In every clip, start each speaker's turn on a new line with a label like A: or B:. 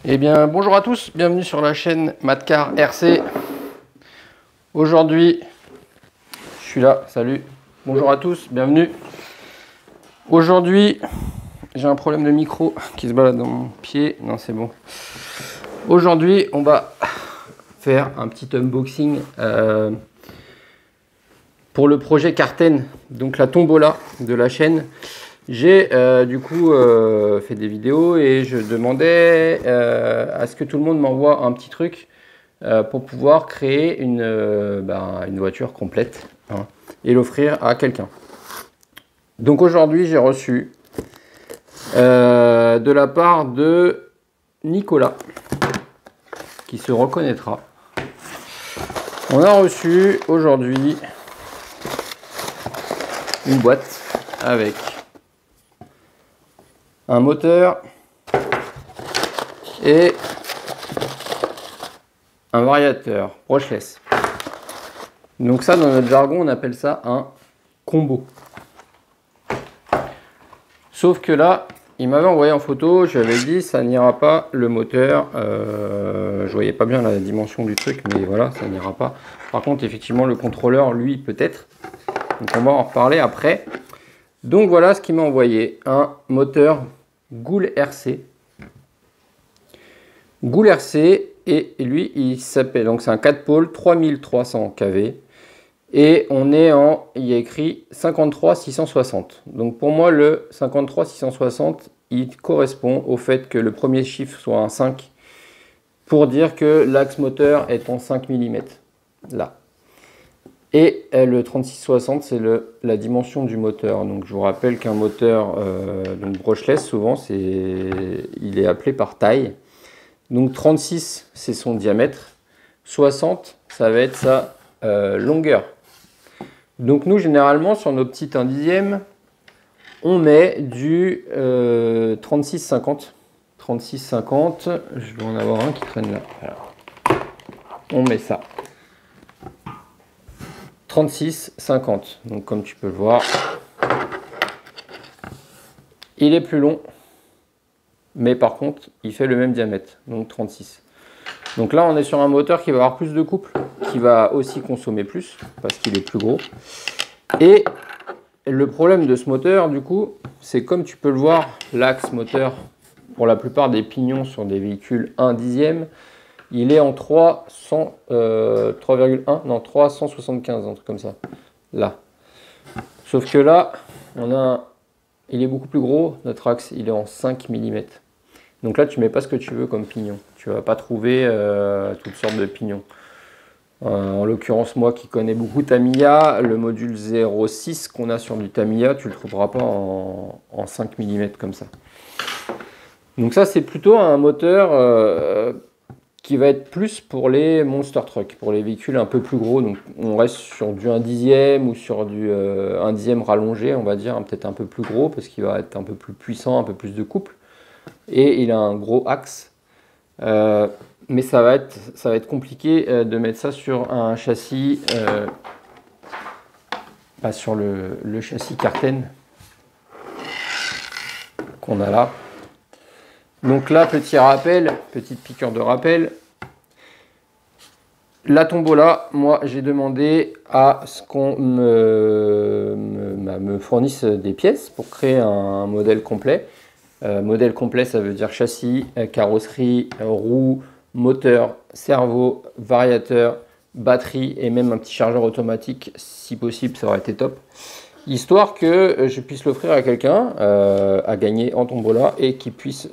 A: Eh bien, bonjour à tous, bienvenue sur la chaîne Matcar RC. Aujourd'hui, je suis là, salut, bonjour à tous, bienvenue. Aujourd'hui, j'ai un problème de micro qui se balade dans mon pied, non c'est bon. Aujourd'hui, on va faire un petit unboxing pour le projet Carten, donc la tombola de la chaîne. J'ai du coup fait des vidéos et je demandais à ce que tout le monde m'envoie un petit truc pour pouvoir créer une voiture complète, hein, et l'offrir à quelqu'un. Donc aujourd'hui j'ai reçu de la part de Nicolas, qui se reconnaîtra. On a reçu aujourd'hui une boîte avec un moteur et un variateur brushless. Donc ça, dans notre jargon, on appelle ça un combo. Sauf que là, il m'avait envoyé en photo, je lui avais dit ça n'ira pas le moteur. Je voyais pas bien la dimension du truc, mais voilà, ça n'ira pas. Par contre, effectivement, le contrôleur, lui, peut-être. Donc on va en reparler après. Donc voilà ce qu'il m'a envoyé, un moteur Goul RC. Goul RC, et lui il s'appelle, donc c'est un 4 pôles 3300 kV, et on est en, il y a écrit 53 660. Donc pour moi le 53 660 il correspond au fait que le premier chiffre soit un 5 pour dire que l'axe moteur est en 5 mm là. Et le 3660 c'est la dimension du moteur. Donc je vous rappelle qu'un moteur donc brushless souvent il est appelé par taille. Donc 36 c'est son diamètre, 60 ça va être sa longueur. Donc nous généralement sur nos petites 1 dixième on met du 36-50. 36-50, je vais en avoir un qui traîne là. Alors, on met ça. 36-50, donc comme tu peux le voir, il est plus long, mais par contre, il fait le même diamètre, donc 36. Donc là, on est sur un moteur qui va avoir plus de couple, qui va aussi consommer plus, parce qu'il est plus gros. Et le problème de ce moteur, du coup, c'est comme tu peux le voir, l'axe moteur, pour la plupart des pignons sur des véhicules 1 dixième, il est en 3,1, non 375, un truc comme ça, là. Sauf que là, il est beaucoup plus gros, notre axe, il est en 5 mm. Donc là, tu mets pas ce que tu veux comme pignon. Tu vas pas trouver toutes sortes de pignons. En l'occurrence, moi qui connais beaucoup Tamiya, le module 0,6 qu'on a sur du Tamiya, tu le trouveras pas en 5 mm comme ça. Donc ça, c'est plutôt un moteur qui va être plus pour les monster trucks, pour les véhicules un peu plus gros. Donc on reste sur du 1 dixième ou sur du 1 dixième rallongé, on va dire, hein, peut-être un peu plus gros parce qu'il va être un peu plus puissant, un peu plus de couple. Et il a un gros axe. Mais ça va être compliqué de mettre ça sur un châssis, sur le châssis Carten qu'on a là. Donc là, petit rappel, petite piqûre de rappel. La tombola, moi j'ai demandé à ce qu'on me fournisse des pièces pour créer un modèle complet. Modèle complet, ça veut dire châssis, carrosserie, roues, moteur, cerveau, variateur, batterie et même un petit chargeur automatique. Si possible, ça aurait été top. Histoire que je puisse l'offrir à quelqu'un à gagner en tombola et qui puisse,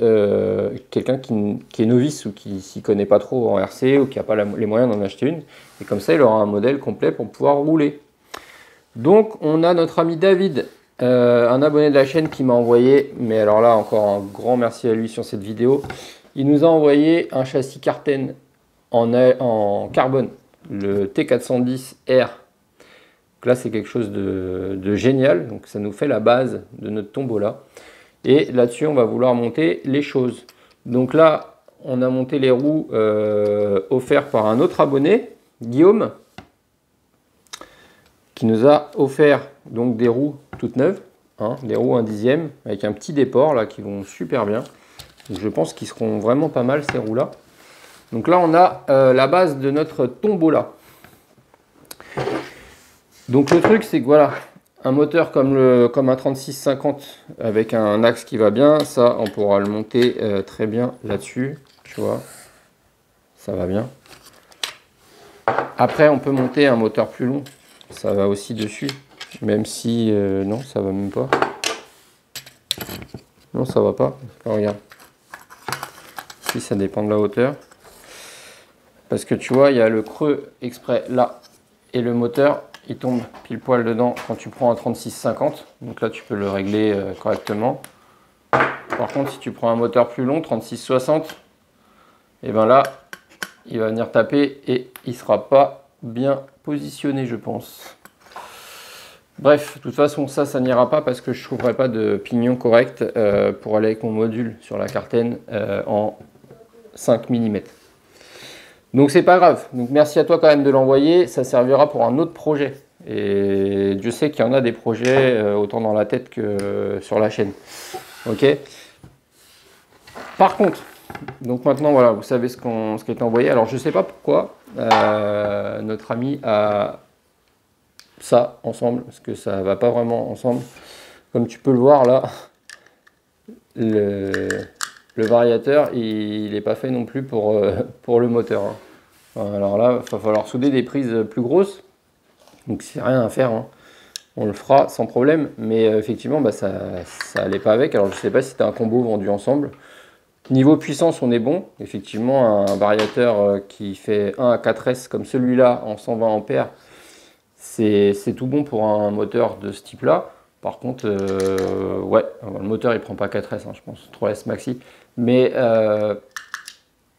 A: quelqu'un qui est novice ou qui s'y connaît pas trop en RC ou qui n'a pas les moyens d'en acheter une. Et comme ça, il aura un modèle complet pour pouvoir rouler. Donc, on a notre ami David, un abonné de la chaîne qui m'a envoyé, mais alors là, encore un grand merci à lui sur cette vidéo. Il nous a envoyé un châssis Carten en carbone, le T410R. Donc là, c'est quelque chose de génial. Donc ça nous fait la base de notre tombola. Et là-dessus, on va vouloir monter les choses. Donc là, on a monté les roues offertes par un autre abonné, Guillaume, qui nous a offert donc des roues toutes neuves, hein, des roues 1 dixième avec un petit déport là qui vont super bien. Donc, je pense qu'ils seront vraiment pas mal ces roues-là. Donc là, on a la base de notre tombola. Donc le truc, c'est que voilà, un moteur comme un 3650 avec un axe qui va bien, ça, on pourra le monter très bien là-dessus. Tu vois, ça va bien. Après, on peut monter un moteur plus long. Ça va aussi dessus. Même si, non, ça va même pas. Non, ça va pas. Oh, regarde. Si, ça dépend de la hauteur. Parce que tu vois, il y a le creux exprès là. Et le moteur, il tombe pile poil dedans quand tu prends un 3650. Donc là, tu peux le régler correctement. Par contre, si tu prends un moteur plus long, 3660, et ben là, il va venir taper et il sera pas bien positionné, je pense. Bref, de toute façon, ça n'ira pas parce que je ne trouverai pas de pignon correct pour aller avec mon module sur la Carten en 5 mm. Donc c'est pas grave. Donc merci à toi quand même de l'envoyer. Ça servira pour un autre projet. Et Dieu sait qu'il y en a des projets autant dans la tête que sur la chaîne. Ok. Par contre, donc maintenant voilà, vous savez ce qui est envoyé. Alors je sais pas pourquoi notre ami a ça ensemble, parce que ça va pas vraiment ensemble. Comme tu peux le voir là, le variateur, il n'est pas fait non plus pour le moteur. Hein. Alors là, il va falloir souder des prises plus grosses. Donc c'est rien à faire. Hein. On le fera sans problème. Mais effectivement, bah, ça allait pas avec. Alors je sais pas si c'était un combo vendu ensemble. Niveau puissance, on est bon. Effectivement, un variateur qui fait 1 à 4S comme celui-là en 120 ampères, c'est tout bon pour un moteur de ce type-là. Par contre, ouais, le moteur il prend pas 4S, hein, je pense, 3S maxi. Mais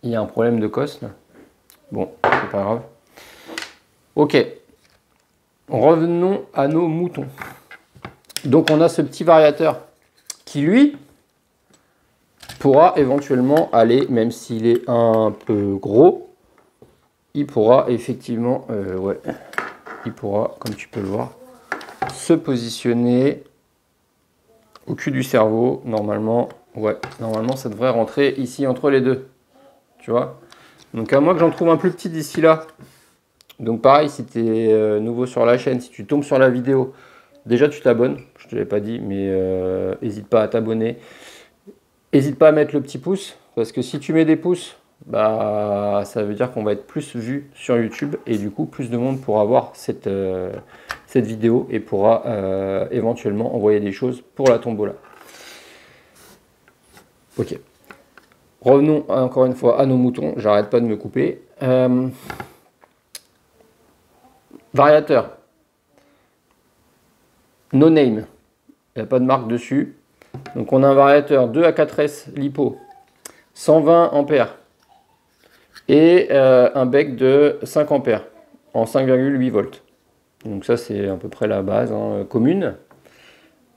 A: il y a un problème de coste. Bon, c'est pas grave. Ok, revenons à nos moutons. Donc on a ce petit variateur qui lui pourra éventuellement aller, même s'il est un peu gros, il pourra effectivement, ouais, il pourra, comme tu peux le voir, se positionner au cul du cerveau, normalement. Ouais, normalement ça devrait rentrer ici entre les deux, tu vois. Donc à moins que j'en trouve un plus petit d'ici là. Donc pareil, si tu es nouveau sur la chaîne, si tu tombes sur la vidéo, déjà tu t'abonnes, je te l'ai pas dit, mais n'hésite pas à t'abonner. N'hésite pas à mettre le petit pouce, parce que si tu mets des pouces, bah, ça veut dire qu'on va être plus vu sur YouTube, et du coup plus de monde pourra voir cette vidéo et pourra éventuellement envoyer des choses pour la tombola. Ok. Revenons encore une fois à nos moutons, j'arrête pas de me couper. Variateur. No name. Il n'y a pas de marque dessus. Donc on a un variateur 2 à 4S LiPo, 120 ampères. Et un bec de 5 ampères en 5,8 volts. Donc ça c'est à peu près la base hein, commune.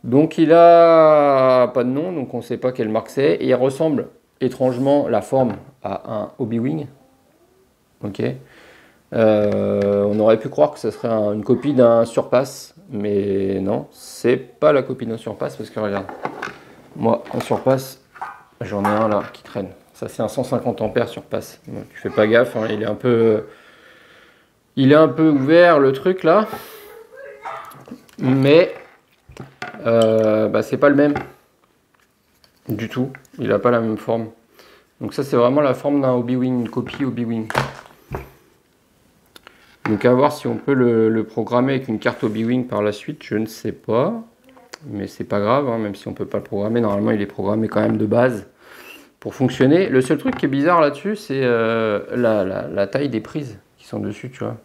A: Donc il a pas de nom, donc on ne sait pas quelle marque c'est. Et il ressemble étrangement la forme à un Hobbywing. Ok. On aurait pu croire que ce serait une copie d'un Surpass, mais non, c'est pas la copie d'un Surpass parce que regarde, moi en Surpass, j'en ai un là qui traîne. Ça c'est un 150 ampères Surpass. Donc, tu fais pas gaffe, hein, il est un peu ouvert le truc là, mais bah, c'est pas le même du tout. Il a pas la même forme. Donc ça c'est vraiment la forme d'un Hobbywing, une copie Hobbywing. Donc à voir si on peut le programmer avec une carte Hobbywing par la suite, je ne sais pas. Mais c'est pas grave, hein, même si on peut pas le programmer. Normalement il est programmé quand même de base pour fonctionner. Le seul truc qui est bizarre là-dessus, c'est la taille des prises qui sont dessus, tu vois.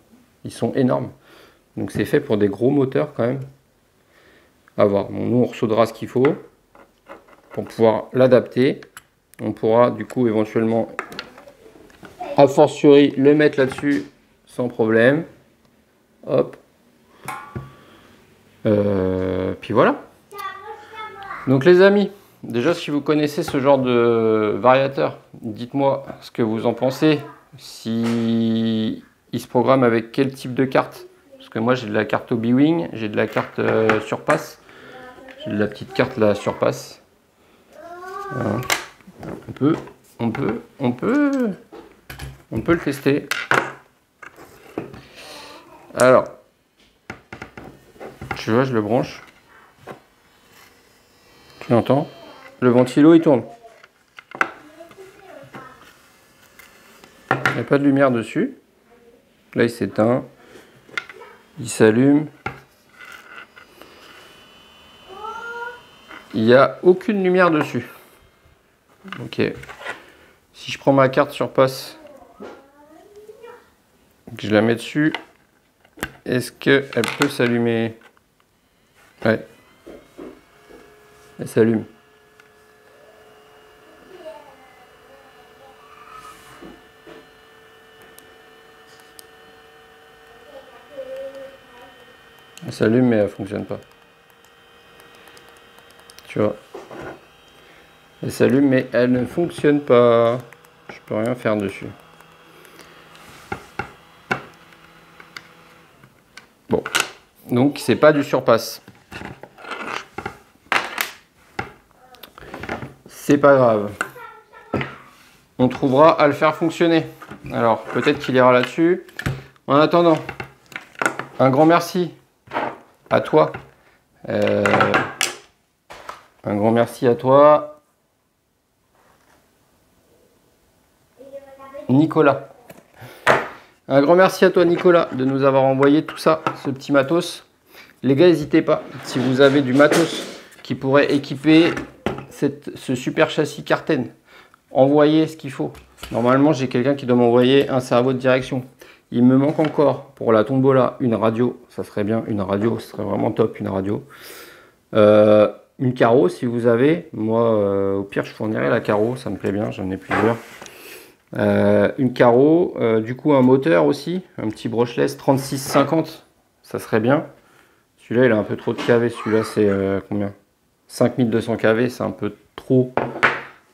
A: Ils sont énormes. Donc c'est fait pour des gros moteurs quand même. À voir. Bon, nous on ressoudra ce qu'il faut pour pouvoir l'adapter. On pourra du coup éventuellement a fortiori le mettre là-dessus sans problème. Hop. Puis voilà. Donc les amis, déjà si vous connaissez ce genre de variateur, dites-moi ce que vous en pensez. Si il se programme avec quel type de carte. Parce que moi j'ai de la carte Hobbywing, j'ai de la carte Surpass. J'ai de la petite carte la Surpass. Voilà. On peut le tester. Alors, tu vois, je le branche. Tu l'entends? Le ventilo, il tourne. Il n'y a pas de lumière dessus. Là, il s'éteint. Il s'allume. Il n'y a aucune lumière dessus. Ok. Si je prends ma carte surpasse, que je la mets dessus, est-ce qu'elle peut s'allumer? Ouais. Elle s'allume. Elle s'allume mais elle fonctionne pas. Tu vois. Elle s'allume mais elle ne fonctionne pas. Je peux rien faire dessus. Bon. Donc c'est pas du surpasse. C'est pas grave. On trouvera à le faire fonctionner. Alors peut-être qu'il ira là-dessus. En attendant, un grand merci à toi. Un grand merci à toi, Nicolas. Un grand merci à toi, Nicolas, de nous avoir envoyé tout ça, ce petit matos. Les gars, n'hésitez pas, si vous avez du matos qui pourrait équiper ce super châssis Carten, envoyez ce qu'il faut. Normalement, j'ai quelqu'un qui doit m'envoyer un cerveau de direction. Il me manque encore pour la tombola une radio, ça serait bien, une radio, ce serait vraiment top, une radio. Une carreau si vous avez, moi au pire je fournirai la carreau, ça me plaît bien, j'en ai plusieurs. Une carreau, du coup un moteur aussi, un petit brushless 3650, ça serait bien. Celui-là il a un peu trop de kV, celui-là c'est combien? 5200 kV, c'est un peu trop.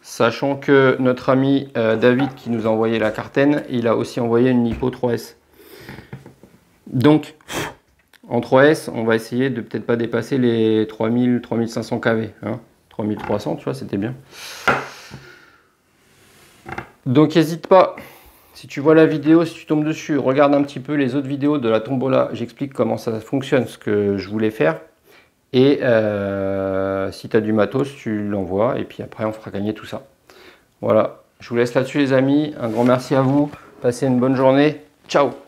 A: Sachant que notre ami David qui nous a envoyé la Carten, il a aussi envoyé une Nippo 3S. Donc en 3S, on va essayer de peut-être pas dépasser les 3000, 3500 kV. Hein, 3300, tu vois, c'était bien. Donc n'hésite pas, si tu vois la vidéo, si tu tombes dessus, regarde un petit peu les autres vidéos de la tombola. J'explique comment ça fonctionne, ce que je voulais faire. Et si tu as du matos, tu l'envoies. Et puis après, on fera gagner tout ça. Voilà, je vous laisse là-dessus les amis. Un grand merci à vous. Passez une bonne journée. Ciao!